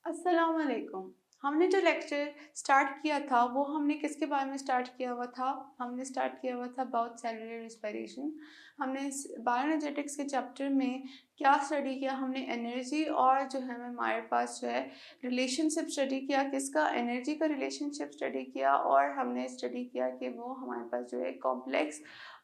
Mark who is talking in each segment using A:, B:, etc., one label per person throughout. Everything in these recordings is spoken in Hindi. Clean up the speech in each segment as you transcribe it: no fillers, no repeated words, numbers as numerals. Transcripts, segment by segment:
A: अस्सलाम वालेकुम। हमने जो लेक्चर स्टार्ट किया था वो हमने किसके बारे में स्टार्ट किया हुआ था? हमने स्टार्ट किया हुआ था अबाउट सेलुलर रिस्पिरेशन। हमने इस बायोएनर्जेटिक्स के चैप्टर में क्या स्टडी किया? हमने एनर्जी और जो है हमारे पास जो है रिलेशनशिप स्टडी किया। किसका? एनर्जी का रिलेशनशिप स्टडी किया। और हमने स्टडी किया कि वो हमारे पास जो है कॉम्प्लेक्स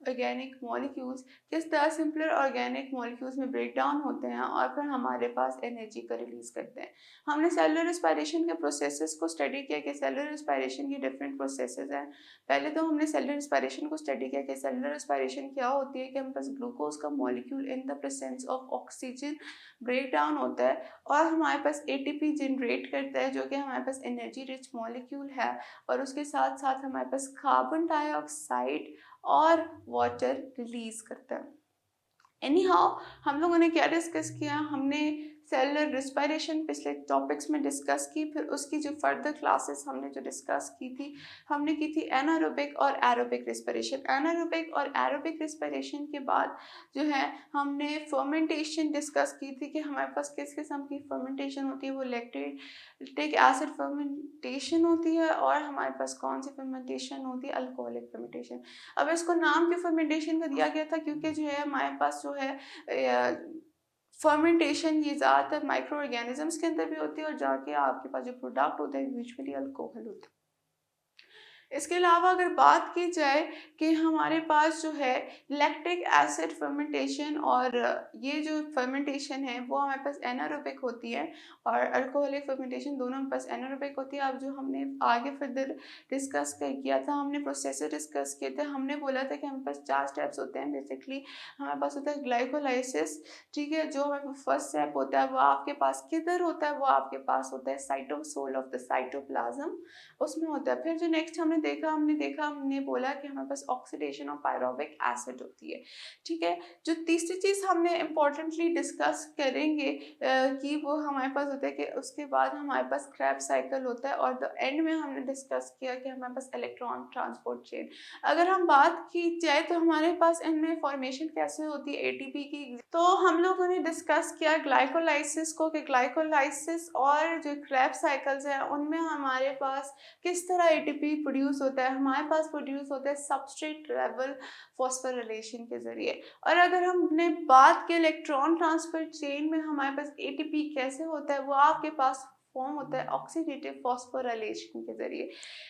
A: ऑर्गेनिक मॉलिक्यूल्स किस तरह सिंपलर ऑर्गेनिक मॉलिक्यूल्स में ब्रेक डाउन होते हैं और फिर हमारे पास एनर्जी का रिलीज करते हैं। हमने सेलुलर रेस्पिरेशन के प्रोसेसेस को स्टडी किया कि सेलुलर रेस्पिरेशन की डिफरेंट प्रोसेसेस हैं। पहले तो हमने सेलुलर रेस्पिरेशन को स्टडी किया कि सेलुलर रेस्पिरेशन क्या होती है, कि हमारे पास ग्लूकोज का molecule in the presence of oxygen break down होता है और हमारे पास एटीपी जनरेट करता है, जो कि हमारे पास एनर्जी रिच मॉलिक्यूल है। और उसके साथ साथ हमारे पास कार्बन डाइऑक्साइड और वाटर रिलीज करता है। एनी हाउ, हम लोगों ने क्या डिस्कस किया? हमने सेलुलर रिस्पिरेशन पिछले टॉपिक्स में डिस्कस की। फिर उसकी जो फर्दर क्लासेस हमने जो डिस्कस की थी, हमने की थी एनारोबिक और एरोबिक रिस्पिरेशन। एनारोबिक और एरोबिक रिस्पिरेशन के बाद जो है हमने फर्मेंटेशन डिस्कस की थी कि हमारे पास किस किस्म की फर्मेंटेशन होती है। वो लैक्टिक एसिड फर्मेंटेशन होती है और हमारे पास कौन सी फर्मेंटेशन होती है? Alcoholic fermentation. अब इसको नाम क्यों फर्मेंटेशन का दिया गया था? क्योंकि जो है हमारे पास जो है फर्मेंटेशन ये ज़्यादातर माइक्रो ऑर्गेनिजम्स के अंदर भी होती है और जाके आपके पास जो प्रोडक्ट होता है यूजुअली अल्कोहल होता है। इसके अलावा अगर बात की जाए कि हमारे पास जो है लैक्टिक एसिड फर्मेंटेशन और ये जो फर्मेंटेशन है वो हमारे पास एनारोबिक होती है और अल्कोहलिक फर्मेंटेशन दोनों हमारे पास एनारोबिक होती है। अब जो हमने आगे फर्दर डिस्कस किया था, हमने प्रोसेसर डिस्कस किए थे। हमने बोला था कि हमारे पास 4 स्टेप्स होते हैं बेसिकली। हमारे पास होता है ग्लाइकोलाइसिस, ठीक है, जो हमारे फर्स्ट स्टेप होता है वो आपके पास किधर होता है? वो आपके पास होता है साइटोसोल ऑफ द साइटोप्लाज्म, उसमें होता है। फिर जो नेक्स्ट हमने बोला कि हमारे पास ऑक्सीडेशन ऑफ पायरोविक एसिड होती है, ठीक है। जो तीसरी चीज़ हमने इम्पोर्टेंटली डिस्कस करेंगे कि वो हमारे पास होता है कि उसके बाद हमारे पास क्रेब्स साइकिल होता है और द एंड में हमने डिस्कस किया कि हमारे पास इलेक्ट्रॉन ट्रांसपोर्ट चेन। अगर हम बात की जाए तो हमारे पास इनमें फॉर्मेशन कैसे होती है एटीपी की, तो हम लोगों ने डिस्कस किया ग्लाइकोलाइसिस को, कि ग्लाइकोलाइसिस और जो क्रेब्स साइकिल्स हैं उनमें हमारे पास किस तरह एटीपी प्रोड्यूस होता है? हमारे पास प्रोड्यूस होता है सबस्ट्रेट लेवल फॉस्फोरिलेशन के जरिए। और अगर हमने बात की इलेक्ट्रॉन ट्रांसफर चेन में हमारे पास एटीपी कैसे होता है, वो आपके पास फॉर्म होता है ऑक्सीडेटिव फॉस्फोरिलेशन के जरिए।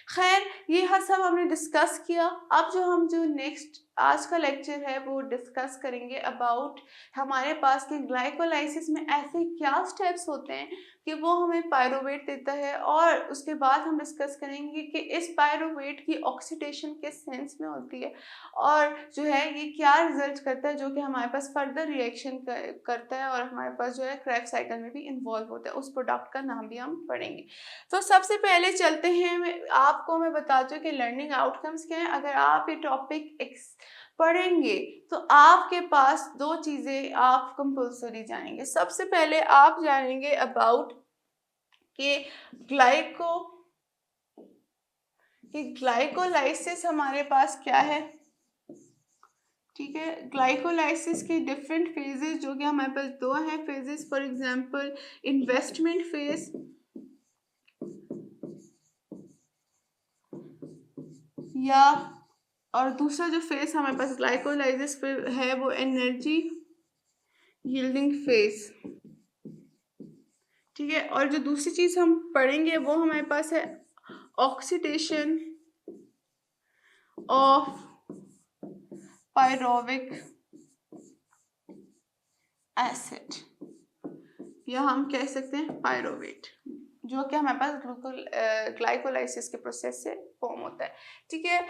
A: खैर, ये सब हमने डिस्कस किया। अब जो नेक्स्ट आज का लेक्चर है वो डिस्कस करेंगे अबाउट हमारे पास कि ग्लाइकोलाइसिस में ऐसे क्या स्टेप्स होते हैं कि वो हमें पायरोवेट देता है। और उसके बाद हम डिस्कस करेंगे कि इस पायरोवेट की ऑक्सीडेशन किस सेंस में होती है और जो है ये क्या रिजल्ट करता है, जो कि हमारे पास फर्दर रिएक्शन करता है और हमारे पास जो है क्रेब्स साइकिल में भी इन्वॉल्व होता है। उस प्रोडक्ट का नाम भी हम पढ़ेंगे। तो सबसे पहले चलते हैं, आपको मैं बताती हूँ कि लर्निंग आउटकम्स क्या है। अगर आप ये टॉपिक पढ़ेंगे तो आपके पास दो चीज़ें आप कंपल्सरी जानेंगे। सबसे पहले आप जानेंगे अबाउट कि ग्लाइको कि ग्लाइकोलाइसिस हमारे पास क्या है, ठीक है। ग्लाइकोलाइसिस के डिफरेंट फेजेस जो कि हमारे पास दो हैं phases, for example investment phase या और दूसरा जो फेज हमारे पास ग्लाइकोलाइसिस पे है वो एनर्जी यील्डिंग फेज, ठीक है। और जो दूसरी चीज हम पढ़ेंगे वो हमारे पास है ऑक्सीडेशन ऑफ पायरोविक एसिड, या हम कह सकते हैं पायरोवेट, जो कि हमारे पास ग्लाइकोलाइसिस के प्रोसेस से फॉर्म होता है, ठीक है।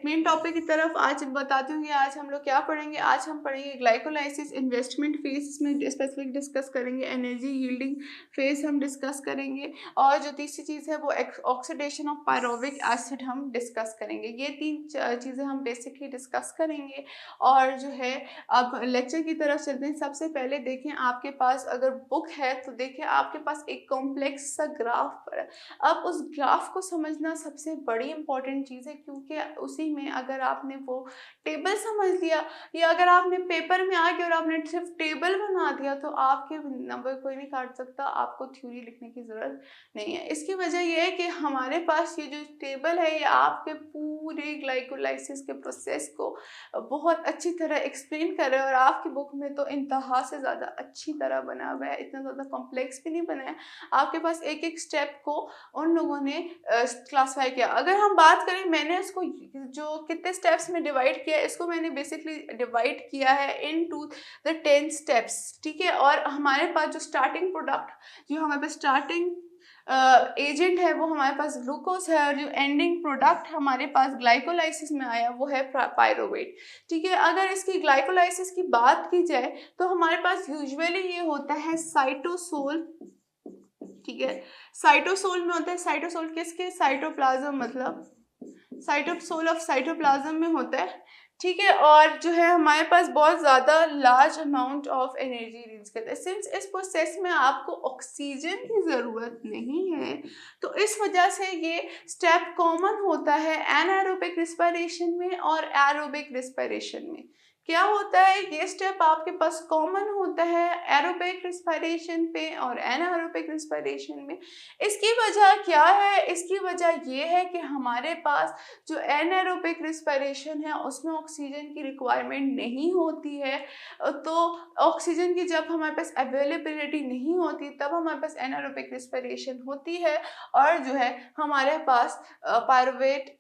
A: मेन टॉपिक की तरफ आज बताती हूँ कि आज हम लोग क्या पढ़ेंगे। आज हम पढ़ेंगे ग्लाइकोलाइसिस इन्वेस्टमेंट फेज में स्पेसिफिक डिस्कस करेंगे, एनर्जी यील्डिंग फेज हम डिस्कस करेंगे और जो तीसरी चीज़ है वो ऑक्सीडेशन ऑफ पायरोविक एसिड हम डिस्कस करेंगे। ये तीन चीज़ें हम बेसिकली डिस्कस करेंगे। और जो है अब लेक्चर की तरफ चलते हैं। सबसे पहले देखें आपके पास अगर बुक है तो देखें आपके पास एक कॉम्प्लेक्स सा ग्राफ पढ़ा। अब उस ग्राफ को समझना सबसे बड़ी इंपॉर्टेंट चीज़ है, क्योंकि उसी में अगर आपने वो टेबल समझ लिया या अगर आपने पेपर में आ गया और आपने सिर्फ टेबल बना दिया तो आपके नंबर कोई नहीं काट सकता, आपको थ्योरी लिखने की ज़रूरत नहीं है। इसकी वजह यह है कि हमारे पास ये जो टेबल है ये आपके पूरे ग्लाइकोलाइसिस के प्रोसेस को बहुत अच्छी तरह एक्सप्लेन कर रहा है, और आपकी बुक में तो इंतहा से ज़्यादा अच्छी तरह बना हुआ है, इतना ज़्यादा कॉम्प्लेक्स भी नहीं बना है। आपके पास एक एक स्टेप को उन लोगों ने क्लासीफाई किया। अगर हम बात करें, मैंने इसको जो कितने स्टेप्स में डिवाइड किया है, इसको मैंने बेसिकली डिवाइड किया है इन टू द 10 स्टेप्स, ठीक है। और हमारे पास जो स्टार्टिंग प्रोडक्ट, जो हमारे पास स्टार्टिंग एजेंट है वो हमारे पास ग्लूकोज है, और जो एंडिंग प्रोडक्ट हमारे पास ग्लाइकोलाइसिस में आया वो है पायरुवेट, ठीक है। अगर इसकी ग्लाइकोलाइसिस की बात की जाए तो हमारे पास यूजुअली ये होता है साइटोसोल, ठीक है। साइटोसोल में होता है, साइटोसोल किसके, साइटोप्लाज्म, मतलब साइटोसोल ऑफ साइटोप्लाज्म में होता है, ठीक है। और जो है हमारे पास बहुत ज़्यादा large amount of energy release करता है। सिंस इस प्रोसेस में आपको ऑक्सीजन की ज़रूरत नहीं है तो इस वजह से ये स्टेप कॉमन होता है एनाएरोबिक रिस्पिरेशन में और एरोबिक रिस्पिरेशन में। क्या होता है, ये स्टेप आपके पास कॉमन होता है एरोबिक रिस्पिरेशन पे और एनाएरोबिक रिस्पिरेशन में। इसकी वजह क्या है, इसकी वजह ये है कि हमारे पास जो एनाएरोबिक रिस्पिरेशन है उसमें ऑक्सीजन की रिक्वायरमेंट नहीं होती है, तो ऑक्सीजन की जब हमारे पास अवेलेबिलिटी नहीं होती तब हमारे पास एनाएरोबिक रिस्पिरेशन होती है, और जो है हमारे पास पायरुवेट,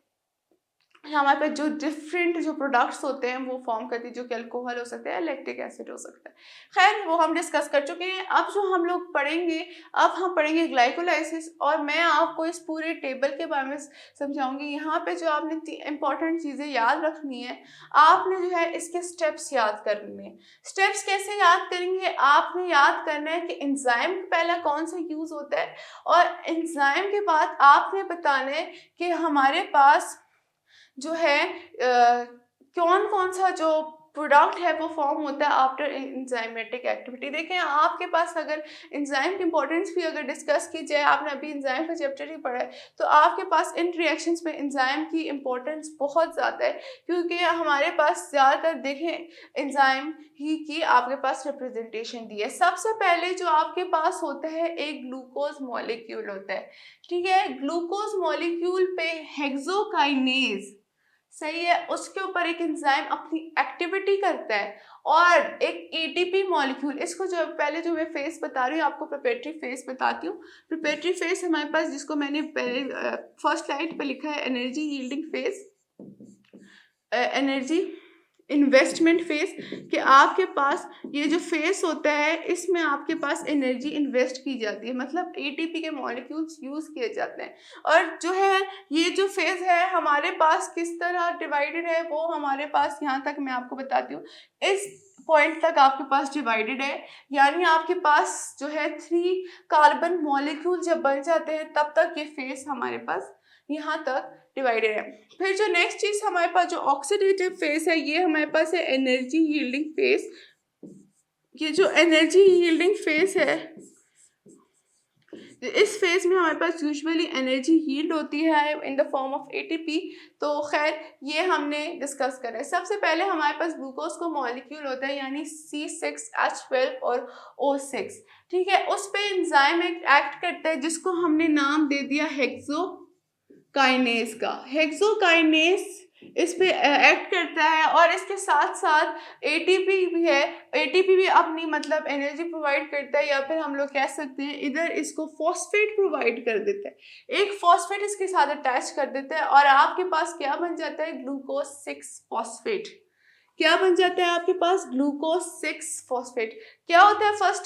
A: हमारे पास जो डिफरेंट जो प्रोडक्ट्स होते हैं वो फॉर्म करती है, जो कि अल्कोहल हो सकता है, लैक्टिक एसिड हो सकता है। खैर वो हम डिस्कस कर चुके हैं। अब जो हम लोग पढ़ेंगे, अब हम पढ़ेंगे ग्लाइकोलाइसिस, और मैं आपको इस पूरे टेबल के बारे में समझाऊंगी। यहाँ पे जो आपने इंपॉर्टेंट चीज़ें याद रखनी है, आपने जो है इसके स्टेप्स याद करने हैं। स्टेप्स कैसे याद करेंगे, आपने याद करना है कि एंजाइम पहला कौन सा यूज़ होता है, और एंजाइम के बाद आपने बताना है कि हमारे पास जो है कौन कौन सा जो प्रोडक्ट है वो फॉर्म होता है आफ्टर एंजाइमेटिक एक्टिविटी। देखें आपके पास अगर एंजाइम की इंपॉर्टेंस भी अगर डिस्कस की जाए, आपने अभी एंजाइम का चैप्टर ही पढ़ा है, तो आपके पास इन रिएक्शंस में एंजाइम की इंपॉर्टेंस बहुत ज़्यादा है, क्योंकि हमारे पास ज़्यादातर देखें एंजाइम ही की आपके पास रिप्रेजेंटेशन दी है। सबसे पहले जो आपके पास होता है एक ग्लूकोज मॉलिक्यूल होता है, ठीक है। ग्लूकोज मॉलिक्यूल पे हेक्सोकाइनेज, सही है, उसके ऊपर एक एंजाइम अपनी एक्टिविटी करता है, और एक एटीपी मॉलिक्यूल, इसको जो पहले जो मैं फेस बता रही हूँ आपको प्रिपरेटरी फेस बताती हूँ। प्रिपरेटरी फेस हमारे पास, जिसको मैंने पहले फर्स्ट स्लाइड पे लिखा है energy yielding face, energy investment face, कि आपके पास ये जो फेस होता है इसमें आपके पास एनर्जी इन्वेस्ट की जाती है, मतलब एटीपी के मॉलिक्यूल्स यूज़ किए जाते हैं। और जो है ये जो फेस है हमारे पास किस तरह डिवाइडेड है, वो हमारे पास यहाँ तक मैं आपको बताती हूँ, इस पॉइंट तक आपके पास डिवाइडेड है, यानी आपके पास जो है 3 कार्बन मॉलिक्यूल जब बन जाते हैं तब तक ये फेस हमारे पास यहाँ तक डिवाइडेड है। फिर जो नेक्स्ट चीज़ हमारे पास जो ऑक्सीडेटिव फेस है, ये हमारे पास है एनर्जी यील्डिंग फेस। ये जो एनर्जी यील्डिंग फेस है, इस फेज में हमारे पास यूजुअली एनर्जी यील्ड होती है in the form of ATP. तो खैर ये हमने डिस्कस करा है। सबसे पहले हमारे पास ग्लूकोज का मॉलिक्यूल होता है, यानी C6H12 और O6, ठीक है। उस पे एंजाइम एक्ट करता है जिसको हमने नाम दे दिया हेक्सोकाइनेज का। हेक्सोकाइनेज इस पे एक्ट करता है, और इसके साथ साथ एटीपी भी है। एटीपी भी अपनी मतलब एनर्जी प्रोवाइड करता है, या फिर हम लोग कह सकते हैं इधर इसको फॉस्फेट प्रोवाइड कर देता है, एक फॉस्फेट इसके साथ अटैच कर देता है, और आपके पास क्या बन जाता है, ग्लूकोज 6 फॉस्फेट। क्या बन जाता है आपके पास, ग्लूकोज 6 फॉस्फेट। क्या होता है फर्स्ट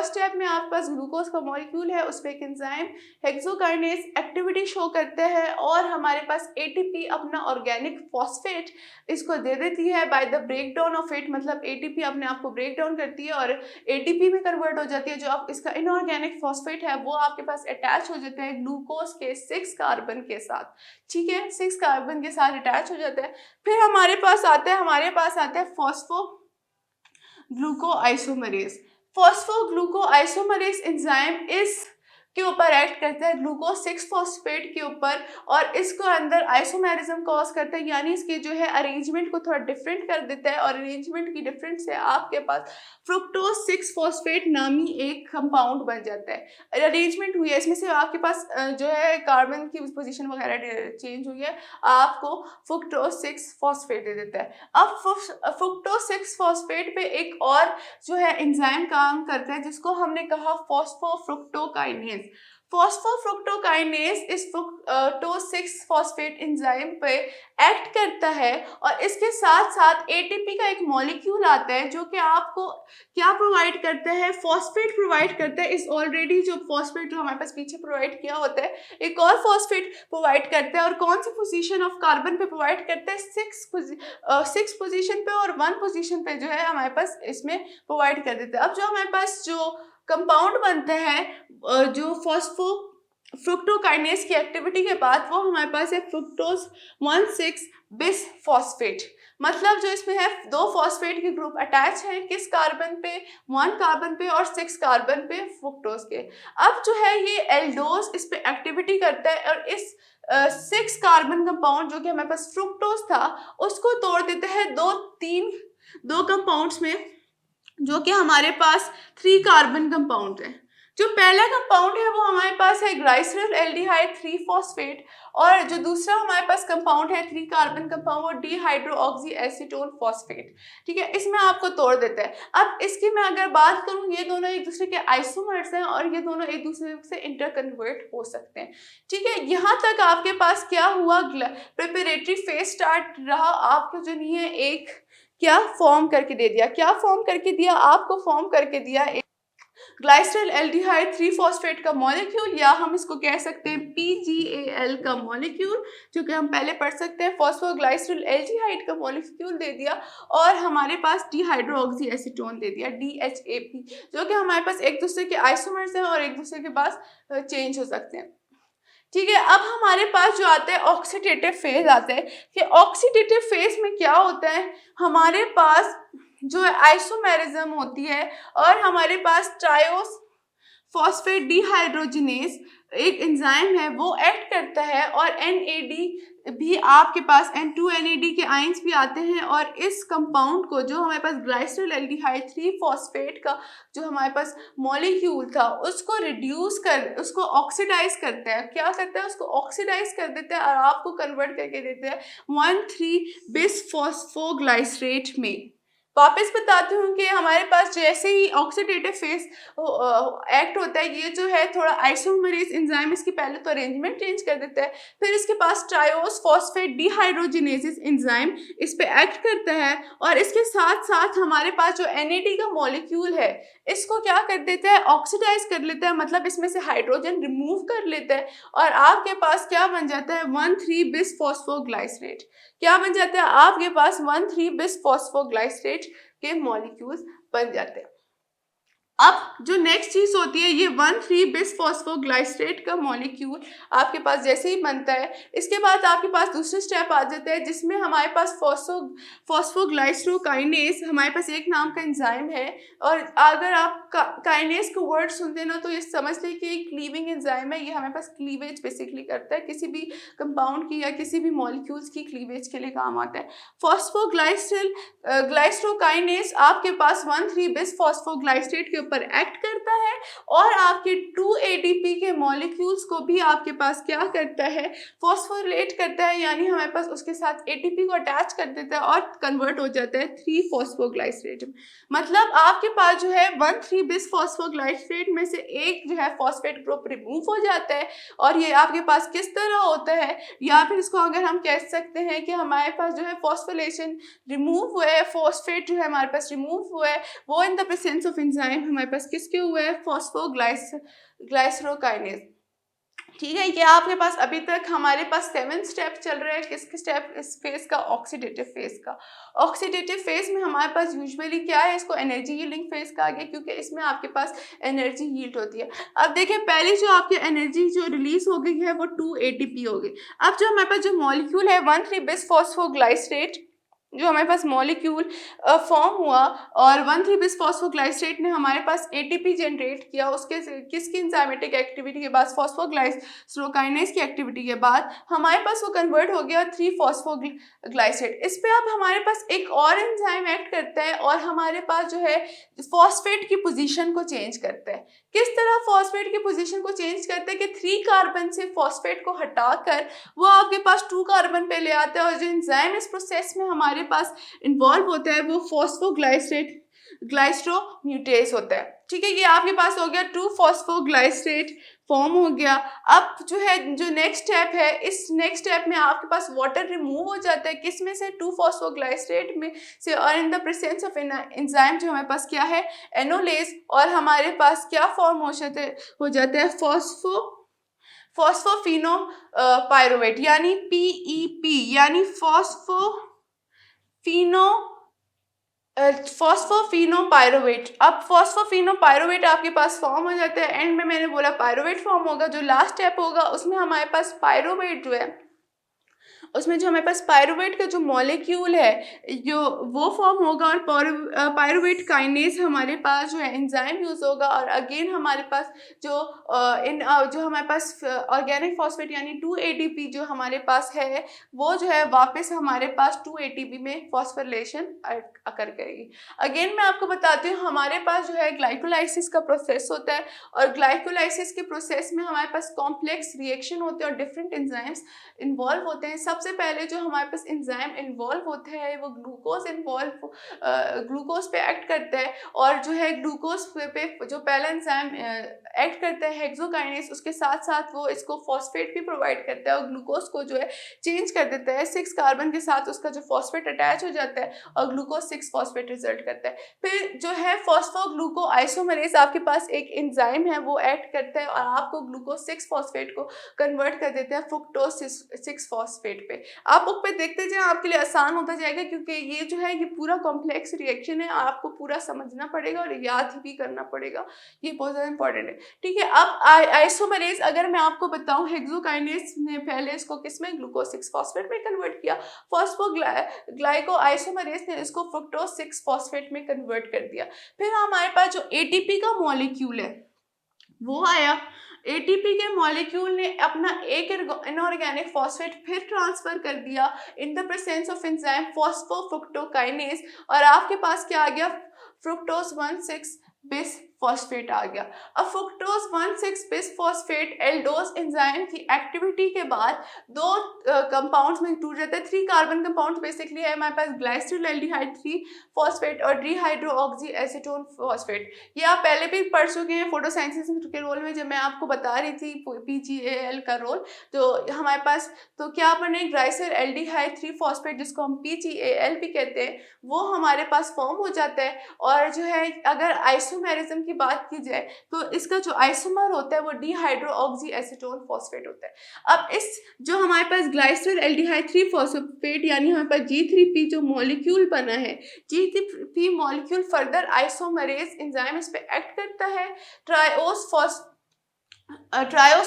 A: स्टेप में आपके पास ग्लूकोज का मॉलिक्यूल है, उस पर एक एंजाइम हेक्सोकाइनेज एक्टिविटी शो करते हैं, और हमारे पास एटीपी अपना ऑर्गेनिक फॉस्फेट इसको दे देती है by the breakdown of it, मतलब एटीपी अपने आप को ब्रेक डाउन करती है और एटीपी में कन्वर्ट हो जाती है। जो आप इसका इनऑर्गेनिक फॉस्फेट है वो आपके पास अटैच हो जाता है ग्लूकोज के 6 कार्बन के साथ, ठीक है, 6 कार्बन के साथ अटैच हो जाता है। फिर हमारे पास आता है फॉस्फो ग्लूकोआइसोमरेज। फॉस्फोग्लूकोआइसोमरेज एंजाइम इज के ऊपर एक्ट करता है, ग्लूकोज 6 फॉस्फेट के ऊपर, और इसको अंदर आइसोमेरिज्म कॉज करता है, यानी इसके जो है अरेंजमेंट को थोड़ा डिफरेंट कर देता है, और अरेंजमेंट की डिफरेंट से आपके पास फ्रुक्टोज 6 फॉस्फेट नामी एक कंपाउंड बन जाता है। अरेंजमेंट हुई है, इसमें से आपके पास जो है कार्बन की पोजीशन वगैरह चेंज हुई है, आपको फ्रुक्टोज 6 फॉस्फेट दे देता है। अब फ्रुक्टोज 6 फॉस्फेट पे एक और जो है एंजाइम काम करता है जिसको हमने कहा फॉस्फोफ्रुक्टोकाइनेज। फॉस्फोफ्रुक्टोकाइनेज इस फ्रुक्टोज 6 फॉस्फेट एंजाइम पे एक्ट करता है, और इसके साथ साथ एटीपी का एक मॉलिक्यूल आता है जो कि आपको क्या प्रोवाइड करता है, फॉस्फेट प्रोवाइड करता है। इस ऑलरेडी जो फॉस्फेट जो हमारे पास पीछे प्रोवाइड किया होता है, एक और फॉस्फेट प्रोवाइड करता है, और कौन सी पोजीशन ऑफ कार्बन पे प्रोवाइड करता है, 6 पोजीशन पे, और 1 पोजीशन पे जो है हमारे पास इसमें प्रोवाइड कर देता है। अब जो हमारे पास जो कंपाउंड बनते हैं जो फ्रुक्टोकाइनेज की एक्टिविटी के बाद, वो हमारे पास है फ्रुक्टोज 1,6 बिस फॉस्फेट। मतलब जो इसमें है 2 फॉस्फेट के ग्रुप अटैच हैं, किस कार्बन पे, 1 कार्बन पे और 6 कार्बन पे फ्रुक्टोज के। अब जो है ये एल्डोज इस पे एक्टिविटी करता है, और इस 6 कार्बन कंपाउंड जो कि हमारे पास फ्रुक्टोज था उसको तोड़ देता है दो कंपाउंड्स में, जो कि हमारे पास 3 कार्बन कंपाउंड है। जो पहला कंपाउंड है वो हमारे पास है ग्लाइसरल एल्डिहाइड 3 फॉस्फेट, और जो दूसरा हमारे पास कंपाउंड है 3 कार्बन कंपाउंड वो डिहाइड्रोऑक्सी एसीटोन फॉस्फेट। ठीक है, इसमें आपको तोड़ देता है। अब इसकी मैं अगर बात करूं, ये दोनों एक दूसरे के आइसोमर्स हैं, और ये दोनों एक दूसरे से इंटरकन्वर्ट हो सकते हैं। ठीक है, यहाँ तक आपके पास क्या हुआ, प्रिपरेटरी फेज स्टार्ट रहा। आपको जो नहीं है एक क्या फॉर्म करके दे दिया, क्या फॉर्म करके दिया, आपको फॉर्म करके दिया ग्लाइसरल एल्डिहाइड 3 फॉस्फेट का मॉलिक्यूल, या हम इसको कह सकते हैं PGAL का मॉलिक्यूल, जो कि हम पहले पढ़ सकते हैं। फॉस्फोग्लाइसरल एल्डिहाइड का मॉलिक्यूल दे दिया, और हमारे पास डिहाइड्रोऑक्सी एसीटोन दे दिया DHAP, जो कि हमारे पास एक दूसरे के आइसोमर्स हैं और एक दूसरे के पास चेंज हो सकते हैं। ठीक है, अब हमारे पास जो आता है ऑक्सीडेटिव फेज आता है, कि ऑक्सीडेटिव फेज में क्या होता है, हमारे पास जो आइसोमेरिज्म होती है, और हमारे पास ट्रायोस फॉस्फेट डिहाइड्रोजिनेज एक एंजाइम है, वो एक्ट करता है, और NAD भी आपके पास N2NAD के आयंस भी आते हैं, और इस कंपाउंड को जो हमारे पास ग्लाइसरल एल्डिहाइड 3 फॉस्फेट का जो हमारे पास मॉलिक्यूल था उसको उसको ऑक्सीडाइज करता है। क्या करता है, उसको ऑक्सीडाइज कर देता है, और आपको कन्वर्ट करके देता है 1,3 बिस फॉस्फोग्लाइसरेट में। वापस बताती हूँ कि हमारे पास जैसे ही ऑक्सीडेटिव फेज एक्ट होता है, ये जो है थोड़ा आइसोमरेज एंजाइम इसकी पहले तो अरेंजमेंट चेंज कर देता है, फिर इसके पास ट्रायोस फॉस्फेट डिहाइड्रोजिनेसिस एंजाइम इस पे एक्ट करता है, और इसके साथ साथ हमारे पास जो NAD का मॉलिक्यूल है इसको क्या कर देता है, ऑक्सीडाइज कर लेता है, मतलब इसमें से हाइड्रोजन रिमूव कर लेता है, और आपके पास क्या बन जाता है 1,3 बिस फॉस्फोग्लाइसरेट। क्या बन जाता है, आपके पास 1,3 बिस फॉस्फोग्लाइसरेट के मॉलिक्यूल्स बन जाते हैं। अब जो नेक्स्ट चीज होती है, ये 1,3 बिस फॉस्फोग्लाइसरेट का मॉलिक्यूल आपके पास जैसे ही बनता है, इसके बाद आपके पास दूसरा स्टेप आ जाता है जिसमें हमारे पास फॉस्फोग्लाइसरोकाइनेज हमारे पास एक नाम का एंजाइम है, और अगर आप काइनेज का वर्ड सुनते हैं ना तो ये समझ लें कि क्लीविंग एंजाइम है। ये हमारे पास क्लीवेज बेसिकली करता है, किसी भी कंपाउंड की या किसी भी मॉलिक्यूल्स की क्लीवेज के लिए काम आता है। ग्लाइसरोकाइनेज आपके पास 1,3 बिस फॉस्फोग्लाइसरेट के ऊपर एक्ट करता है, और आपके 2 ATP के मॉलिक्यूल्स को भी आपके पास क्या करता है, फॉस्फोरिलेट करता है, यानी हमारे पास उसके साथ ATP को अटैच कर देता है और कन्वर्ट हो जाता है 3 फॉस्फोग्लाइसरेट। मतलब आपके पास जो है 1,3 बिस फॉस्फोग्लाइसरेट में से एक जो है फॉस्फेट ग्रुप रिमूव हो जाता है, और ये आपके पास किस तरह होता है, या फिर इसको अगर हम कह सकते हैं कि हमारे पास जो है फॉस्फोरिलेशन रिमूव हुआ है, फॉस्फेट जो है हमारे पास रिमूव हुआ है, वो इन द प्रेजेंस ऑफ एंजाइम हमारे पास किसके हुए हैं, फॉस्फोग्लाइसरोकाइनेज। ठीक है, ये आपके पास अभी तक हमारे पास 7 स्टेप चल रहे हैं। किसके स्टेप, इस फेज का, ऑक्सीडेटिव फेज का। ऑक्सीडेटिव फेज में हमारे पास यूजुअली क्या है, इसको एनर्जी यील्डिंग फेज कहा गया, क्योंकि इसमें आपके पास एनर्जी यील्ड होती है। अब देखिए, पहले जो आपकी एनर्जी जो रिलीज हो गई है वो 2 ATP हो गई। अब जो हमारे पास जो मॉलिक्यूल है 1,3 बिस फॉस्फोग्लाइसरेट, जो हमारे पास मॉलिक्यूल फॉर्म हुआ और 1,3-बिस-फॉस्फोग्लाइसरेट ने हमारे पास एटीपी जनरेट किया, उसके किसकी एंजाइमेटिक एक्टिविटी के बाद, फॉस्फोग्लाइसरोकाइनेज की एक्टिविटी के बाद हमारे पास वो कन्वर्ट हो गया 3-फॉस्फोग्लाइसरेट। इस पे अब हमारे पास एक और एंजाइम एक्ट करता है और हमारे पास जो है फॉस्फेट की पोजीशन को चेंज करता है। किस तरह फॉस्फेट की पोजीशन को चेंज करता है कि 3 कार्बन से फॉस्फेट को हटाकर वो आपके पास 2 कार्बन पे ले आता है और जो एंजाइम इस प्रोसेस में हमारे पास इन्वॉल्व होता है वो फॉस्फोग्लाइसरेट ग्लाइस्ट्रोम्यूटेज होता है। ठीक है, ये आपके पास हो गया 2-फॉस्फोग्लाइसरेट फॉर्म हो गया। अब जो है जो नेक्स्ट स्टेप है, इस नेक्स्ट स्टेप में आपके पास वाटर रिमूव हो जाता है, किस में से 2-फॉस्फोग्लाइसरेट में से, और इन द प्रेजेंस ऑफ एंजाइम जो हमारे पास क्या है, एनोलेज, और हमारे पास क्या फॉर्म हो जाता है फॉस्फोफिनो पायरुवेट यानी PEP यानी फॉस्फोफिनोपायरुवेट। अब फॉस्फोफिनोपायरुवेट आपके पास फॉर्म हो जाता है, एंड में मैंने बोला पायरुवेट फॉर्म होगा। जो लास्ट स्टेप होगा उसमें हमारे पास पायरुवेट जो है, उसमें जो हमारे पास पायरुवेट का जो मॉलिक्यूल है जो वो फॉर्म होगा और पायरुवेट काइनेज हमारे पास जो है एंजाइम यूज होगा और अगेन हमारे पास जो हमारे पास ऑर्गेनिक फॉस्फेट यानी 2 ATP जो हमारे पास है वो जो है वापस हमारे पास 2 ATP में फॉस्फोरिलेशन अकर करेगी। अगेन मैं आपको बताती हूँ, हमारे पास जो है ग्लाइकोलाइसिस का प्रोसेस होता है और ग्लाइकोलाइसिस के प्रोसेस में हमारे पास कॉम्प्लेक्स रिएक्शन होते हैं और डिफरेंट एंजाइम्स इन्वॉल्व होते हैं। सबसे पहले जो हमारे पास एंजाइम इन्वॉल्व होते हैं वो ग्लूकोज पे एक्ट करता है और जो है ग्लूकोज पे जो पहला एंजाइम एक्ट करता है हेक्सोकाइनेज, उसके साथ साथ वो इसको फॉस्फेट भी प्रोवाइड करता है और ग्लूकोज को जो है चेंज कर देता है 6 कार्बन के साथ, उसका जो फॉस्फेट अटैच हो जाता है और ग्लूकोज 6 फॉस्फेट रिजल्ट करता है। फिर जो है फॉस्फोग्लूको आइसोमरेज आपके पास एक एंजाइम है वो एक्ट करता है और आपको ग्लूकोज 6 फॉस्फेट को कन्वर्ट कर देता है फ्रुक्टोज 6 फॉस्फेट पे। आप बुक पे देखते जाए, आपके लिए आसान होता जाएगा क्योंकि ये जो है ये पूरा कॉम्प्लेक्स रिएक्शन है, आपको पूरा समझना पड़ेगा और याद भी करना पड़ेगा, ये बहुत ज़्यादा इंपॉर्टेंट है। ठीक है, अब आइसोमरेज अगर मैं आपको बताऊं, हेक्सोकाइनेज ने पहले इसको किसमें ग्लूकोज 6 फॉस्फेट में कन्वर्ट किया, फॉस्फोग्लाइको आइसोमरेज ने इसको फ्रुक्टोज 6 फॉस्फेट में कन्वर्ट कर दिया। फिर हमारे पास जो एटीपी का मॉलिक्यूल है वो आया। एटीपी के मॉलिक्यूल ने अपना एक इनऑर्गेनिक फॉस्फेट फिर ट्रांसफर कर दिया इन the presence of enzyme phosphofructokinase और आपके पास क्या आ गया, फ्रुक्टोज 1,6 बिस फॉस्फेट आ गया। अब fructose 1,6 bis phosphate aldolase enzyme की एक्टिविटी के बाद 2 कंपाउंड्स में टूट जाता है। 3 कार्बन कंपाउंड बेसिकली है हमारे पास, ग्लाइसिल्डिहाइड 3 फॉस्फेट और डिहाइड्रोऑक्सी एसीटोन फॉस्फेट। ये आप पहले भी पढ़ चुके हैं फोटोसिंथेसिस के रोल में, जब मैं आपको बता रही थी PGAL का रोल। तो हमारे पास तो क्या बने, ग्लाइसिल्डिहाइड 3 फॉस्फेट जिसको हम PGAL भी कहते हैं, वो हमारे पास फॉर्म हो जाता है। और जो है अगर आइसोमेरिज्म की बात की जाए तो इसका जो आइसोमर होता है वो डिहाइड्रोऑक्सी एसीटोन फॉस्फेट होता है। अब इस जो हमारे पास ग्लाइसिल्डिहाइड 3 फॉस्फेट यानी हमारे पास G3P जो मॉलिक्यूल बना है, G3P molecule further isomerase enzyme इस पे एक्ट करता है। ट्रायोस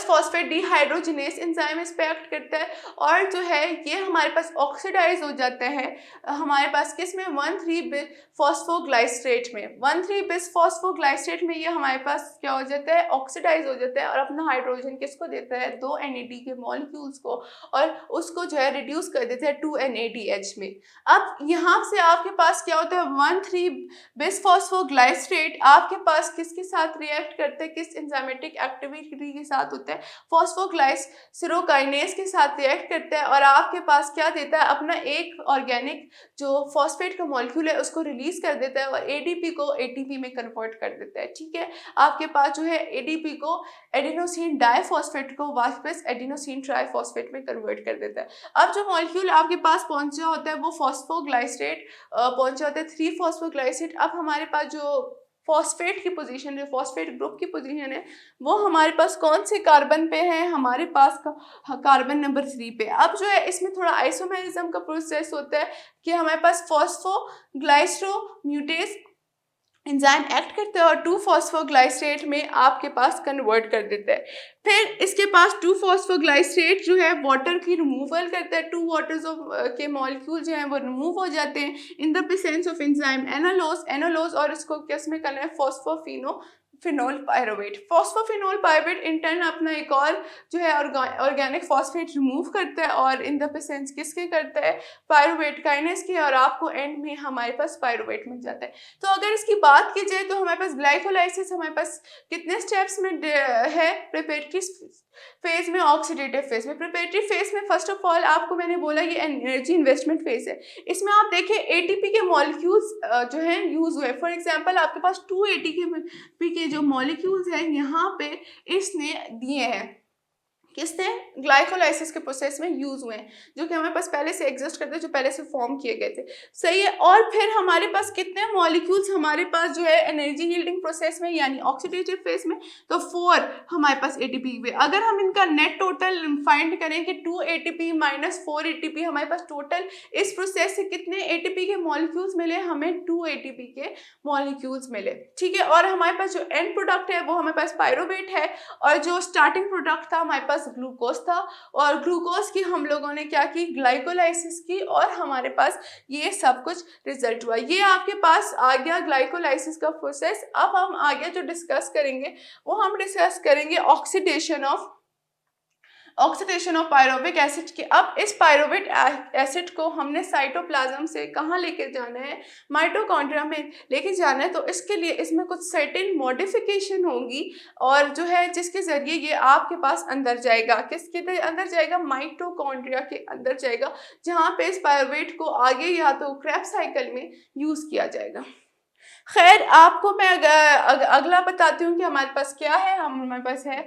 A: फॉस्फेट डिहाइड्रोजिनेस एंजाइम इस पे एक्ट करता है और जो है ये हमारे पास ऑक्सीडाइज हो जाता है हमारे पास किस में, 1,3-बिस-फॉस्फोग्लाइसरेट में। 1,3-बिस-फॉस्फोग्लाइसरेट में ये हमारे पास क्या हो जाता है, ऑक्सीडाइज हो जाता है और अपना हाइड्रोजन किसको देता है, 2 NAD के मॉलिक्यूल्स को, और उसको जो है रिड्यूस कर देता है 2 NADH में। अब यहाँ से आपके पास क्या होता है, 1,3-बिस-फॉस्फोग्लाइसरेट आपके पास किसके साथ रिएक्ट करते हैं, किस एंजाइमेटिक एक्टिविटी के साथ होता है, फॉस्फोग्लाइसरोकाइनेज के साथ रिएक्ट करता है और आपके पास क्या देता है, अपना एक ऑर्गेनिक जो फॉस्फेट का मॉलिक्यूल है उसको रिलीज कर देता है और ADP को ATP में कन्वर्ट कर देता है। ठीक है, आपके पास जो है ADP को एडिनोसिन डाइफॉस्फेट को वापस एडिनोसिन ट्राइफॉस्फेट में कन्वर्ट कर देता है। अब जो मॉलिक्यूल आपके पास पहुंचा होता है वो फॉस्फोग्लाइसरेट पहुंचा होता है 3 फॉस्फोग्लाइसरेट। अब हमारे पास जो फॉस्फेट की पोजीशन है, फॉस्फेट ग्रुप की पोजीशन है, वो हमारे पास कौन से कार्बन पे है, हमारे पास कार्बन नंबर 3 पे। अब जो है इसमें थोड़ा आइसोमेरिज्म का प्रोसेस होता है कि हमारे पास फॉस्फोग्लाइसरोम्यूटेज एंजाइम एक्ट करता है और 2-फॉस्फोग्लाइसरेट में आपके पास कन्वर्ट कर देता है। फिर इसके पास 2-फॉस्फोग्लाइसरेट जो है वाटर की रिमूवल करता है, 2 वाटर्स ऑफ के मॉलिक्यूल जो हैं वो रिमूव हो जाते हैं in the presence of enzyme enolase और इसको किस में करना है, phenol pyruvate. Phosphoenol pyruvate in turn अपना एक और जो है ऑर्गेनिक फॉस्फेट रिमूव करता है और इन द प्रेजेंस किसके करता है, पायरोवेट काइनेस के, और आपको एंड में हमारे पास पायरोवेट मिल जाता है। तो अगर इसकी बात की जाए तो हमारे पास ग्लाइकोलाइसिस हमारे पास कितने स्टेप्स में है, प्रिपरेटरी फेज में, ऑक्सीडेटिव फेज में। प्रिपरेटरी फेज में फर्स्ट ऑफ ऑल आपको मैंने बोला ये एनर्जी इन्वेस्टमेंट फेज है। इसमें आप देखें एटीपी के मॉलिक्यूल्स जो हैं यूज हुए। फॉर एग्जांपल आपके पास 2 एटीपी के जो मॉलिक्यूल्स हैं यहाँ पे इसने दिए हैं, किसने, ग्लाइकोलाइसिस के प्रोसेस में यूज हुए हैं, जो कि हमारे पास पहले से एग्जिस्ट करते हैं, जो पहले से फॉर्म किए गए थे। सही है। और फिर हमारे पास कितने मॉलिक्यूल्स हमारे पास जो है एनर्जी यील्डिंग प्रोसेस में यानी ऑक्सीडेटिव फेज में, तो 4 हमारे पास एटीपी हुए। अगर हम इनका नेट टोटल फाइंड करें कि 2 एटीपी माइनस 4 एटीपी, हमारे पास टोटल इस प्रोसेस से कितने एटीपी के मॉलिक्यूल्स मिले, हमें 2 एटीपी के मॉलिक्यूल्स मिले। ठीक है। और हमारे पास जो एंड प्रोडक्ट है वो हमारे पास पायरोवेट है, और जो स्टार्टिंग प्रोडक्ट था हमारे पास ग्लूकोज था, और ग्लूकोज की हम लोगों ने क्या की, ग्लाइकोलाइसिस की, और हमारे पास ये सब कुछ रिजल्ट हुआ। ये आपके पास आ गया ग्लाइकोलाइसिस का प्रोसेस। अब हम आगे जो डिस्कस करेंगे वो हम डिस्कस करेंगे ऑक्सीडेशन ऑफ पायरोविक एसिड की। अब इस पायरोविक एसिड को हमने साइटोप्लाज्म से कहाँ लेके जाना है, माइटोकॉन्ड्रिया में लेके जाना है। तो इसके लिए इसमें कुछ सर्टेन मॉडिफिकेशन होंगी, और जो है जिसके ज़रिए ये आपके पास अंदर जाएगा, किसके अंदर जाएगा, माइटोकॉन्ड्रिया के अंदर जाएगा, जहाँ पे इस पायरोवेट को आगे या तो क्रेब्स साइकिल में यूज़ किया जाएगा। खैर आपको मैं अगला बताती हूँ कि हमारे पास क्या है। हमारे पास है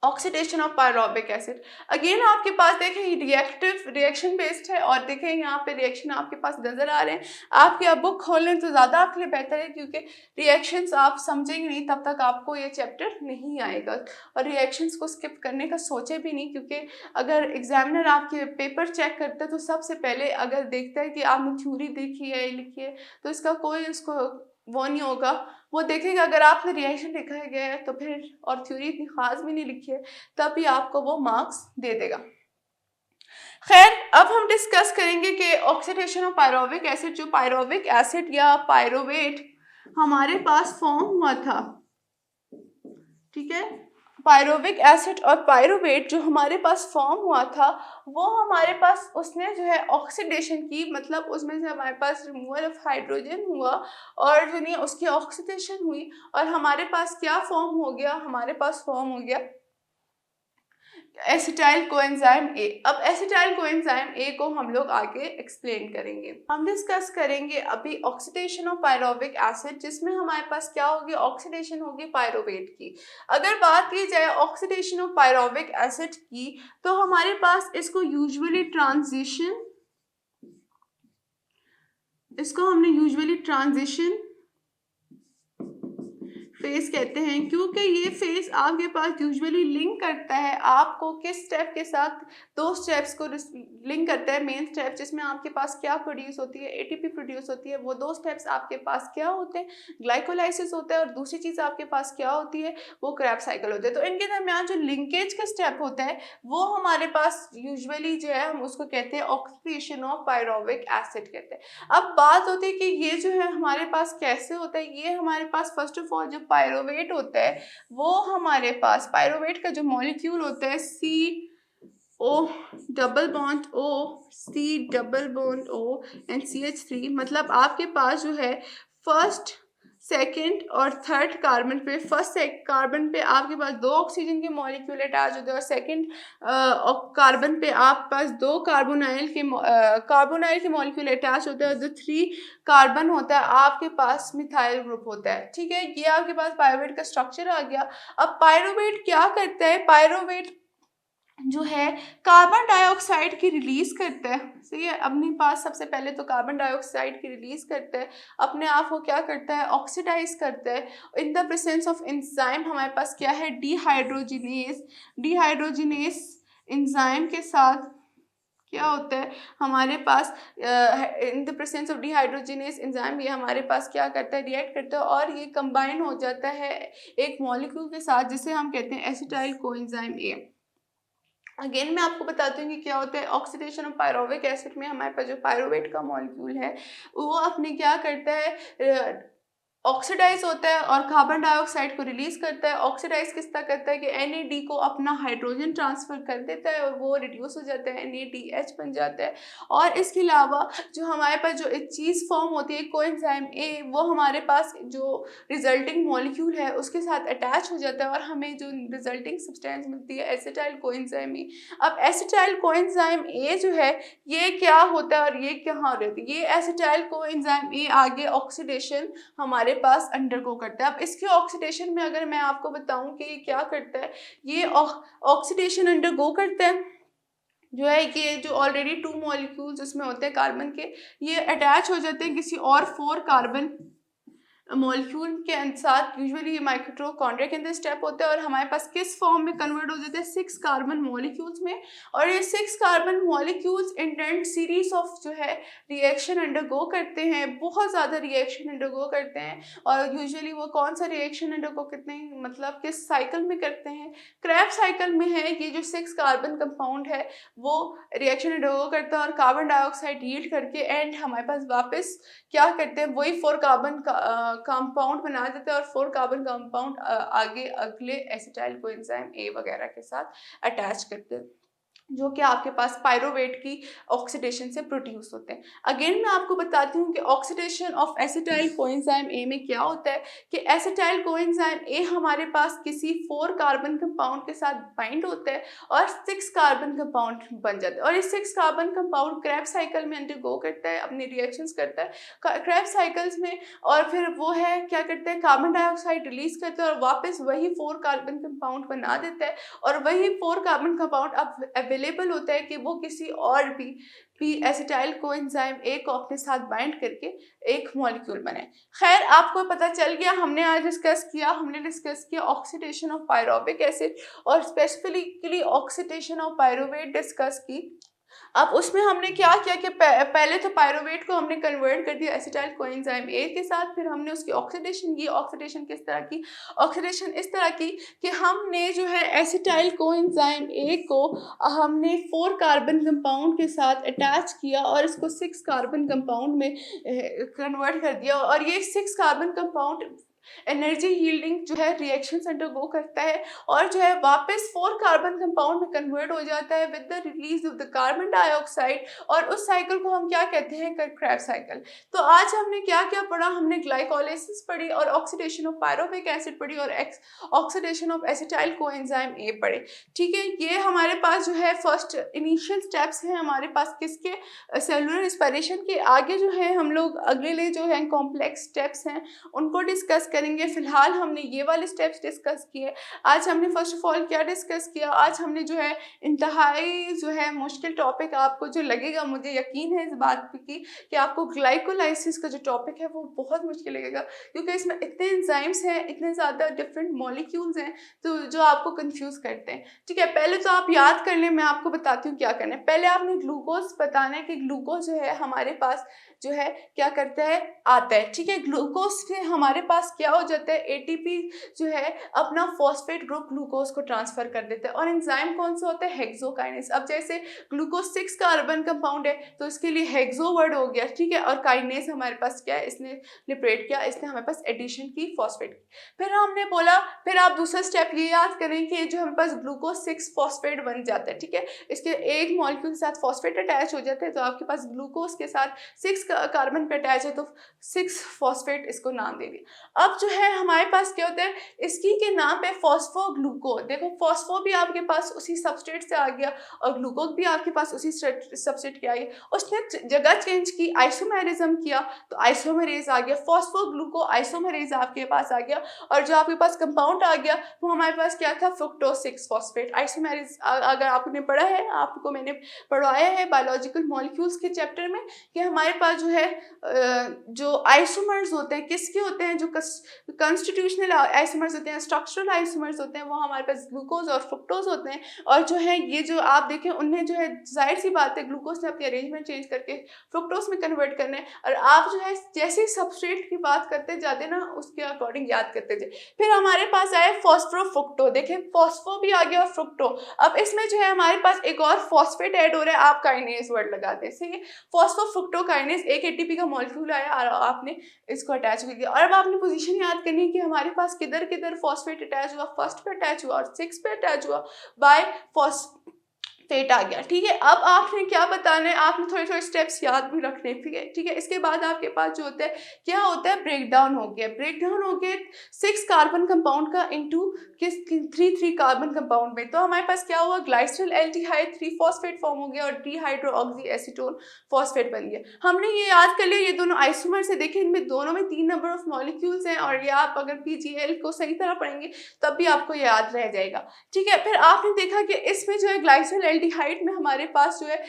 A: oxidation of pyruvic acid. Again आपके पास देखें रिएक्शन बेस्ड है, और देखें यहाँ पे रिएक्शन आपके पास नजर आ रहे हैं। आपकी अब बुक खोल लें तो ज़्यादा आपके लिए बेहतर है, क्योंकि रिएक्शंस आप समझेंगे नहीं तब तक आपको ये चैप्टर नहीं आएगा, और रिएक्शंस को स्किप करने का सोचे भी नहीं, क्योंकि अगर एग्जामिनर आपके पेपर चेक करता है तो सबसे पहले अगर देखता है कि आपने थ्योरी देखी है लिखी है, तो इसका कोई उसको वो नहीं होगा, वो देखेगा अगर आपने रिएक्शन लिखा गया है तो फिर, और थ्योरी इतनी खास भी नहीं लिखी है, तभी आपको वो मार्क्स दे देगा। खैर अब हम डिस्कस करेंगे कि ऑक्सीडेशन ऑफ पायरोविक एसिड, जो पायरोविक एसिड या पायरोवेट हमारे पास फॉर्म हुआ था, ठीक है, पायरोविक एसिड और पायरोवेट जो हमारे पास फॉर्म हुआ था, वो हमारे पास उसने जो है ऑक्सीडेशन की, मतलब उसमें से हमारे पास रिमूवल ऑफ हाइड्रोजन हुआ, और जो नहीं उसकी ऑक्सीडेशन हुई, और हमारे पास क्या फॉर्म हो गया, हमारे पास फॉर्म हो गया एसिटाइल कोएंजाइम ए। अब एसिटाइल कोएंजाइम ए को हम लोग आगे एक्सप्लेन करेंगे। हम डिस्कस करेंगे अभी ऑक्सीडेशन ऑफ पायरोविक एसिड, जिसमें हमारे पास क्या होगी, ऑक्सीडेशन होगी पायरोवेट की। अगर बात की जाए ऑक्सीडेशन ऑफ पायरोविक एसिड की, तो हमारे पास इसको हमने यूजुअली ट्रांजिशन फेज कहते हैं, क्योंकि ये फेज आपके पास यूजुअली लिंक करता है आपको किस स्टेप के साथ, 2 स्टेप्स को लिंक करता है। मेन स्टेप जिसमें आपके पास क्या प्रोड्यूस होती है, एटीपी प्रोड्यूस होती है, वो 2 स्टेप्स आपके पास क्या होते हैं, ग्लाइकोलाइसिस होता है, और दूसरी चीज़ आपके पास क्या होती है, वो क्रेब्स साइकिल होते हैं। तो इनके दरमियान जो लिंकेज का स्टेप होता है वो हमारे पास यूजुअली जो है हम उसको कहते हैं ऑक्सीडेशन ऑफ पायरोविक एसिड कहते हैं। अब बात होती है कि ये जो है हमारे पास कैसे होता है। ये हमारे पास फर्स्ट ऑफ ऑल जो पायरोवेट होता है, वो हमारे पास पायरोवेट का जो मॉलिक्यूल होता है CO double bond O C double bond O and CH3, मतलब आपके पास जो है फर्स्ट सेकेंड और थर्ड कार्बन पे, फर्स्ट कार्बन पे आपके पास 2 ऑक्सीजन के मॉलिक्यूल अटैच होते हैं, और सेकेंड कार्बन पे आप पास 2 कार्बोनाइल के मॉलिक्यूल अटैच होते हैं, और जो 3 कार्बन होता है आपके पास मिथाइल ग्रुप होता है। ठीक है, ये आपके पास पायरोवेट का स्ट्रक्चर आ गया। अब पायरोवेट क्या करता है, पायरोवेट जो है कार्बन डाइऑक्साइड की रिलीज करता है। सही है, अपने पास सबसे पहले तो कार्बन डाइऑक्साइड की रिलीज करता है, अपने आप को क्या करता है, ऑक्सीडाइज करता है। इन द प्रेजेंस ऑफ एंजाइम हमारे पास क्या है, डीहाइड्रोजिनेस एंजाइम के साथ क्या होता है हमारे पास in the presence of dehydrogenase enzyme, ये हमारे पास क्या करता है, रिएक्ट करता है और ये कंबाइन हो जाता है एक मॉलिक्यूल के साथ जिसे हम कहते हैं एसिटाइल कोएंजाइम ए। अगेन मैं आपको बताती हूँ कि क्या होता है ऑक्सीडेशन ऑफ पायरोविक एसिड में हमारे पास जो पायरोवेट का मॉलिक्यूल है वो अपने क्या करता है, ऑक्सीडाइज होता है और कार्बन डाइऑक्साइड को रिलीज करता है। ऑक्सीडाइज किस तरह करता है कि NAD को अपना हाइड्रोजन ट्रांसफर कर देता है और वो रिड्यूस हो जाता है, NADH बन जाता है। और इसके अलावा जो हमारे पास जो एक चीज़ फॉर्म होती है कोएंजाइम ए, वो हमारे पास जो रिजल्टिंग मॉलिक्यूल है उसके साथ अटैच हो जाता है और हमें जो रिजल्टिंग सब्सटेंस मिलती है एसिटाइल कोएंजाइम ए। अब एसिटाइल कोएंजाइम ए जो है ये क्या होता है और ये कहाँ रहती है, ये एसिटाइल कोएंजाइम ए आगे ऑक्सीडेशन हमारे पास अंडरगो करता है। अब इसके ऑक्सीडेशन में अगर मैं आपको बताऊं कि ये क्या करता है, ये ऑक्सीडेशन अंडरगो करता है जो है कि जो ऑलरेडी 2 मॉलिक्यूल्स उसमें होते हैं कार्बन के, ये अटैच हो जाते हैं किसी और 4 कार्बन मॉलिक्यूल के साथ। यूजुअली ये माइटोकॉन्ड्रिया के अंदर स्टेप होता है और हमारे पास किस फॉर्म में कन्वर्ट हो जाते हैं, 6 कार्बन मॉलिक्यूल्स में। और ये 6 carbon molecules intent series of जो है रिएक्शन अंडरगो करते हैं, बहुत ज़्यादा रिएक्शन अंडरगो करते हैं। और यूजुअली वो कौन सा रिएक्शन अंडरगो करते हैं, मतलब किस साइकिल में करते हैं, क्रेब्स साइकिल में है। ये जो 6 कार्बन कंपाउंड है वो रिएक्शन अंडरगो करता है और कार्बन डाइऑक्साइड यील्ड करके एंड हमारे पास वापस क्या करते हैं, वही 4 कार्बन कंपाउंड बना देते हैं और 4 कार्बन कंपाउंड आगे अगले एसिटाइल कोएंजाइम ए वगैरह के साथ अटैच करते हैं जो कि आपके पास पायरोवेट की ऑक्सीडेशन से प्रोड्यूस होते हैं। अगेन मैं आपको बताती हूँ कि oxidation of acetyl coenzyme A में क्या होता है कि एसिटाइल कोएंजाइम ए हमारे पास किसी 4 कार्बन कंपाउंड के साथ बाइंड होता है और 6 कार्बन कंपाउंड बन जाता है। और ये 6 कार्बन कंपाउंड क्रेब्स साइकिल में अंडरगो करता है, अपनी रिएक्शंस करता है क्रेब्स साइकिल्स में, और फिर वो है क्या करता है, कार्बन डाइऑक्साइड रिलीज करता है और वापस वही 4 कार्बन कंपाउंड बना देता है। और वही 4 कार्बन कंपाउंड अब अवेलेबल होता है कि वो किसी और भी एसिटाइल कोएंजाइम ए को अपने साथ बाइंड करके एक मॉलिक्यूल बने। खैर आपको पता चल गया, हमने डिस्कस किया ऑक्सीडेशन ऑफ पायरोविक एसिड और specifically oxidation of pyruvate discuss की। अब उसमें हमने क्या किया कि पहले तो पायरोवेट को हमने कन्वर्ट कर दिया एसिटाइल कोएंजाइम ए के साथ, फिर हमने उसकी ऑक्सीडेशन की। ऑक्सीडेशन किस तरह की, ऑक्सीडेशन इस तरह की कि हमने जो है एसिटाइल कोएंजाइम ए को हमने 4 कार्बन कंपाउंड के साथ अटैच किया और इसको 6 कार्बन कंपाउंड में कन्वर्ट कर दिया। और ये 6 कार्बन कंपाउंड एनर्जी यील्डिंग जो है रिएक्शंस अंडरगो करता है और जो है वापस 4 कार्बन कंपाउंड में कन्वर्ट हो जाता है with the release of the carbon dioxide. और उस साइकिल को हम क्या कहते हैं, क्रेब्स साइकिल। तो आज हमने क्या क्या पढ़ा, हमने ग्लाइकोलाइसिस पढ़ी और ऑक्सीडेशन ऑफ पायरोविक एसिड पढ़ी और oxidation of acetyl coenzyme A पढ़े। ठीक है, ये हमारे पास जो है फर्स्ट इनिशियल स्टेप्स हैं हमारे पास किसके, सेलुलर रेस्पिरेशन के। आगे जो है हम लोग अगले जो है कॉम्प्लेक्स स्टेप्स हैं उनको डिस्कस करेंगे। फिलहाल हमने ये वाले स्टेप्स डिस्कस किए। आज हमने फर्स्ट ऑफ ऑल क्या डिस्कस किया, आज हमने जो है इंतहाई जो है मुश्किल टॉपिक आपको जो लगेगा, मुझे यकीन है इस बात पे कि आपको ग्लाइकोलाइसिस का जो टॉपिक है वो बहुत मुश्किल लगेगा क्योंकि इसमें इतने एंजाइम्स हैं, इतने ज़्यादा डिफरेंट मॉलिक्यूल्स हैं तो जो आपको कंफ्यूज करते हैं। ठीक है, पहले तो आप याद कर लें, मैं आपको बताती हूँ क्या करना है। पहले आपने ग्लूकोज बताना है कि ग्लूकोज जो है हमारे पास जो है क्या करता है, आता है। ठीक है, ग्लूकोज से हमारे पास क्या हो जाता है, एटीपी जो है अपना फॉस्फेट ग्रुप ग्लूकोज को ट्रांसफर कर देता है। और एंजाइम कौन सा होता है, हेक्सोकाइनेस। अब जैसे ग्लूकोज 6 कार्बन कंपाउंड है तो इसके लिए हेक्सो वर्ड हो गया। ठीक है, और काइनेस हमारे पास क्या है, इसने लिपरेट किया, इसने हमारे पास एडिशन की फॉस्फेट की। फिर हमने बोला, फिर आप दूसरा स्टेप ये याद करें कि जो हमारे पास ग्लूकोज 6 फॉस्फेट बन जाता है। ठीक है, इसके एक मॉलिक्यूल के साथ फॉस्फेट अटैच हो जाते हैं तो आपके पास ग्लूकोज के साथ 6 कार्बन पे अटैच है तो 6 फॉस्फेट इसको नाम दे दिया। अब जो है हमारे पास क्या होता है, इसकी के नाम पे फॉस्फोग्लूको। देखो फॉस्फो भी आपके पास उसी सबस्ट्रेट से आ गया और ग्लूकोज भी आपके पास उसी सबस्ट्रेट के आ गया। उसने जगह चेंज की, आइसोमेरिज्म किया तो आइसोमेरेज आ गया, फॉस्फोग्लूको आइसोमेरेज आपके पास आ गया। और जो आपके पास कंपाउंड आ गया वो हमारे पास क्या था, फ्रुक्टोज 6 फॉस्फेट आइसोमेरेज। अगर आपने पढ़ा है, आपको मैंने पढ़ाया है बायोलॉजिकल मॉलिक्यूल्स के चैप्टर में कि हमारे पास जो है जो आइसोमर्स होते हैं किसके होते हैं, जो कॉन्स्टिट्यूशनल आइसोमर्स होते हैं, स्ट्रक्चरल आइसोमर्स होते हैं, वो हमारे पास ग्लूकोज और फ्रुक्टोज होते हैं। और जो है ये जो आप देखें उन्हें जो है जाहिर सी बात है ग्लूकोज ने अपनी अरेंजमेंट चेंज करके फ्रुक्टोज में कन्वर्ट करना है, और आप जो है जैसे सबस्ट्रेट की बात करते जाते ना उसके अकॉर्डिंग याद करते जाए। फिर हमारे पास आए फॉस्फोफ्रुक्टो, देखें फॉस्फो भी आ गया और फ्रुक्टो। अब इसमें जो है हमारे पास एक और फॉस्फेट ऐड हो रहा है, आप काइनेज वर्ड लगाते हैं, सही है। फॉस्फोफ्रुक्टोकाइनेज, एक एटीपी का मॉलिक्यूल आया और आपने इसको अटैच कर दिया। और अब आपने पोजीशन याद करनी है कि हमारे पास किधर किधर फॉस्फेट अटैच हुआ, फर्स्ट पे अटैच हुआ और 6 पे अटैच हुआ बाय फॉस्फेट आ गया, ठीक है। अब आपने क्या बताना है, आपने थोड़े थोड़े स्टेप्स याद भी रखने, ठीक है। इसके बाद आपके पास जो होता है क्या होता है, ब्रेक डाउन हो गया। ब्रेक डाउन हो गया 6 कार्बन कंपाउंड का इनटू किस 3 कार्बन कंपाउंड में। तो हमारे पास क्या हुआ, ग्लाइसरल एल्डिहाइड 3 फॉस्फेट फॉर्म हो गया और डिहाइड्रोऑक्सी एसीटोन फॉस्फेट बन गया। हमने ये याद कर लिया, ये दोनों आइसोमर से देखें इनमें दोनों में 3 नंबर ऑफ मॉलिक्यूल्स हैं, और ये आप अगर पीजीएल को सही तरह पढ़ेंगे तब भी आपको याद रह जाएगा, ठीक है। फिर आपने देखा कि इसमें जो है ग्लाइसरल एल्डिहाइड में हमारे पास जो है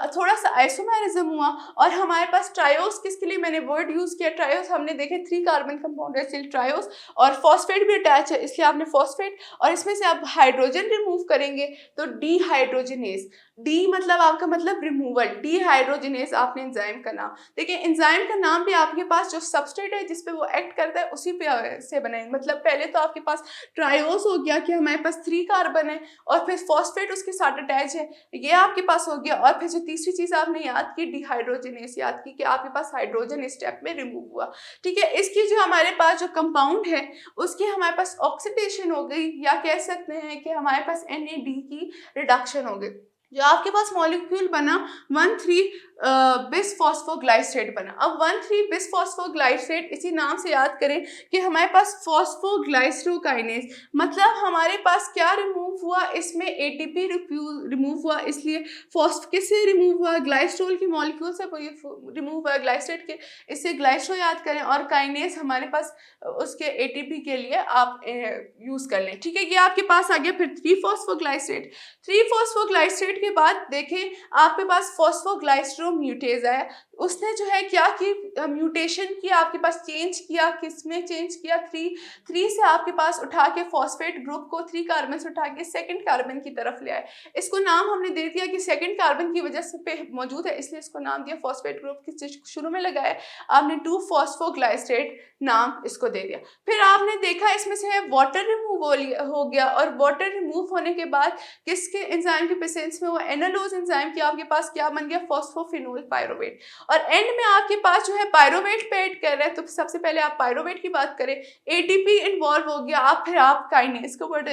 A: थोड़ा सा आइसोमेरिज्म हुआ, और हमारे पास ट्रायोस, किसके लिए मैंने वर्ड यूज किया ट्रायोस, हमने देखे 3 कार्बन कंपाउंड है स्टिल ट्रायोस, और फॉस्फेट भी अटैच है इसलिए आपने फॉस्फेट, और इसमें से आप हाइड्रोजन रिमूव करेंगे तो डीहाइड्रोजिनेज, डी मतलब आपका मतलब रिमूवल, डीहाइड्रोजिनेज आपने एंजाइम का नाम। देखिए एंजाइम का नाम भी आपके पास जो सबस्ट्रेट है जिसपे वो एक्ट करता है उसी पे से बनाएंगे। मतलब पहले तो आपके पास ट्रायोस हो गया कि हमारे पास 3 कार्बन है, और फिर फॉस्फेट उसके साथ अटैच है, ये आपके पास हो गया। और फिर जो तीसरी चीज आपने याद की डिहाइड्रोजिनेज याद की कि आपके पास हाइड्रोजन इस स्टेप में रिमूव हुआ, ठीक है। इसकी जो हमारे पास जो कंपाउंड है उसकी हमारे पास ऑक्सीडेशन हो गई, या कह सकते हैं कि हमारे पास NAD की रिडक्शन हो गई। जो आपके पास मॉलिक्यूल बना 1,3 बिसफॉस्फोग्लाइसेट बना। अब 1,3 बिसफॉस्फोग्लाइसेट इसी नाम से याद करें कि हमारे पास फॉस्फोग्लाइसरोकाइनेज, मतलब हमारे पास क्या रिमूव हुआ, इसमें ATP रिमूव हुआ, इसलिए किससे रिमूव हुआ, ग्लाइस्ट्रोल के मॉलिक्यूल से रिमूव हुआ ग्लाइसेट के, इससे ग्लाइस्ट्रो याद करें, और काइनेज हमारे पास उसके ATP के लिए आप यूज कर लें, ठीक है। ये आपके पास आ गया। फिर 3 फॉस्फोग्लाइसेट के बाद देखें आपके पास फॉस्फोग्लाइस्ट्रोम्यूटेज आया, उसने जो है क्या की म्यूटेशन किया, आपके पास चेंज किया, किसमें चेंज किया, 3 से आपके पास उठा के फॉस्फेट ग्रुप को 3 कार्बन से उठा के 2nd कार्बन की तरफ ले आए। इसको नाम हमने दे दिया कि 2nd कार्बन की वजह से पे मौजूद है इसलिए इसको नाम दिया फॉस्फेट ग्रुप, की शुरू में लगाया आपने 2 फॉस्फोग्लाइसेट नाम इसको दे दिया। फिर आपने देखा इसमें से वाटर रिमूव हो गया, और वाटर रिमूव होने के बाद किसके एंजाइम के प्रेजेंस में वो एनालोज एंजाइम की आपके पास क्या बन गया, फॉस्फोफिनोल पायरोवेट। और एंड में आपके पास जो है पायरोवेट पे ऐड कर रहे हैं, तो सबसे पहले आप पायरोवेट की बात करें, ATP इन्वॉल्व हो गया, फिर आप काइनेज को वर्ड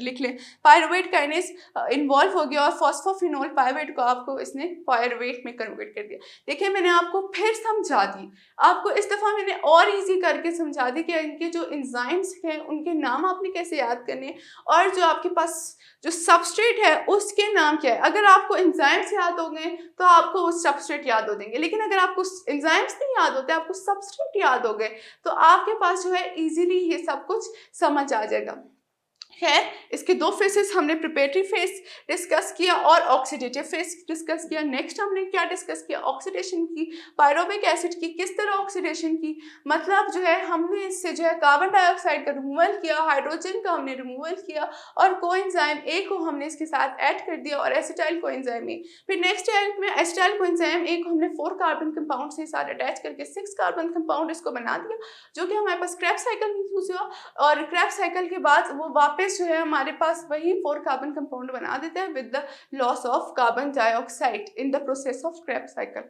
A: लिख लें, पायरोवेट काइनेज इन्वॉल्व हो गया, और फॉस्फोफिनोल पायरोवेट को आपको इसने पायरोवेट में कन्वर्ट कर दिया। देखिए मैंने आपको फिर समझा दी, आपको इस दफ़ा मैंने और इजी करके समझा दी कि इनके जो एंजाइम्स हैं उनके नाम आपने कैसे याद करने, और जो आपके पास जो सबस्ट्रेट है उसके नाम क्या है। अगर आपको एंजाइम्स याद हो गए तो आपको वो सबस्ट्रेट याद हो देंगे, लेकिन अगर आपको एंजाइम्स नहीं याद होते, आपको सबस्ट्रेट याद हो गए, तो आपके पास जो है इजीली ये सब कुछ समझ आ जाएगा। खैर इसके 2 फेसेस हमने प्रिपरेटरी फेस डिस्कस किया और ऑक्सीडेटिव फेस डिस्कस किया। नेक्स्ट हमने क्या डिस्कस किया, ऑक्सीडेशन की, पायरोविक एसिड की, किस तरह ऑक्सीडेशन की, मतलब जो है हमने इससे जो है कार्बन डाइऑक्साइड का रिमूवल किया, हाइड्रोजन का हमने रिमूवल किया, और कोएंजाइम A को हमने इसके साथ ऐड कर दिया, और एसिटाइल कोएंजाइम A। फिर नेक्स्ट यूनिट में एसिटाइल कोएंजाइम A को हमने 4 कार्बन कंपाउंड से साथ अटैच करके 6 कार्बन कंपाउंड इसको बना दिया, जो कि हमारे पास क्रेब्स साइकिल में यूज हुआ, और क्रेब्स साइकिल के बाद वो वापस जो है हमारे पास वही 4 कार्बन कंपाउंड बना देते हैं with the loss of carbon dioxide in the process of Krebs cycle.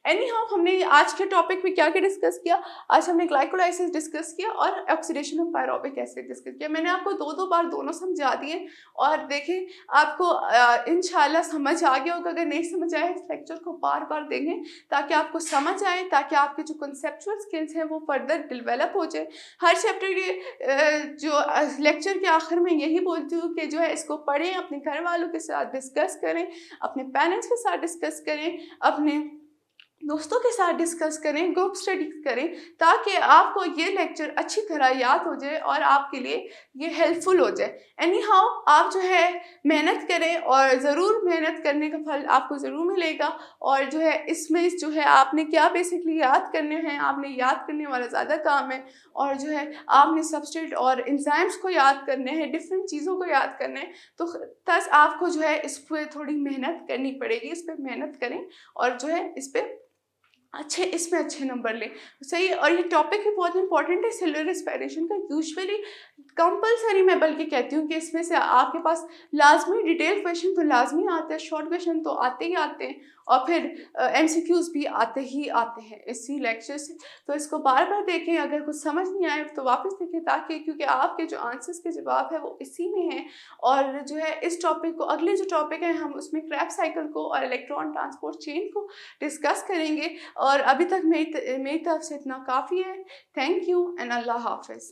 A: Any how हमने आज के टॉपिक में क्या क्या डिस्कस किया, आज हमने ग्लाइकोलाइसिस डिस्कस किया और oxidation of pyruvic acid discuss किया। मैंने आपको 2-2 बार दोनों समझा दिए, और देखें आपको इंशाल्लाह समझ आ गया होगा। अगर नहीं समझ आए इस लेक्चर को बार बार देंगे ताकि आपको समझ आए, ताकि आपके जो कंसेप्चुअल स्किल्स हैं वो फर्दर डेवलप हो जाए। हर चैप्टर के जो लेक्चर के आखिर में यही बोलती हूँ कि जो है इसको पढ़ें, अपने घर वालों के साथ डिस्कस करें, अपने पेरेंट्स के साथ डिस्कस करें, अपने दोस्तों के साथ डिस्कस करें, ग्रुप स्टडी करें, ताकि आपको ये लेक्चर अच्छी तरह याद हो जाए और आपके लिए ये हेल्पफुल हो जाए। एनी हाउ आप जो है मेहनत करें और ज़रूर मेहनत करने का फल आपको ज़रूर मिलेगा। और जो है इसमें जो है आपने क्या बेसिकली याद करने हैं, आपने याद करने वाला ज़्यादा काम है, और जो है आपने सबस्टेट और एंजाइम्स को याद करने हैं, डिफरेंट चीज़ों को याद करना है। तो बस आपको जो है इस पर थोड़ी मेहनत करनी पड़ेगी, इस पर मेहनत करें और जो है इस पर इसमें अच्छे नंबर लें। सही। और ये टॉपिक भी बहुत इंपॉर्टेंट है सेलुलर रेस्पिरेशन का। यूजुअली कंपलसरी मैं बल्कि कहती हूँ कि इसमें से आपके पास लाजमी डिटेल क्वेश्चन तो लाजमी आते हैं, शॉर्ट क्वेश्चन तो आते ही आते हैं, और फिर एमसीक्यूज भी आते ही आते हैं इसी लेक्चर से। तो इसको बार बार देखें, अगर कुछ समझ नहीं आए तो वापस देखें, ताकि क्योंकि आपके जो आंसर्स के जवाब है वो इसी में हैं। और जो है इस टॉपिक को, अगले जो टॉपिक है हम उसमें क्रेब्स साइकिल को और इलेक्ट्रॉन ट्रांसपोर्ट चेन को डिस्कस करेंगे। और अभी तक मेरी तरफ से इतना काफ़ी है। थैंक यू एंड अल्लाह हाफिज़।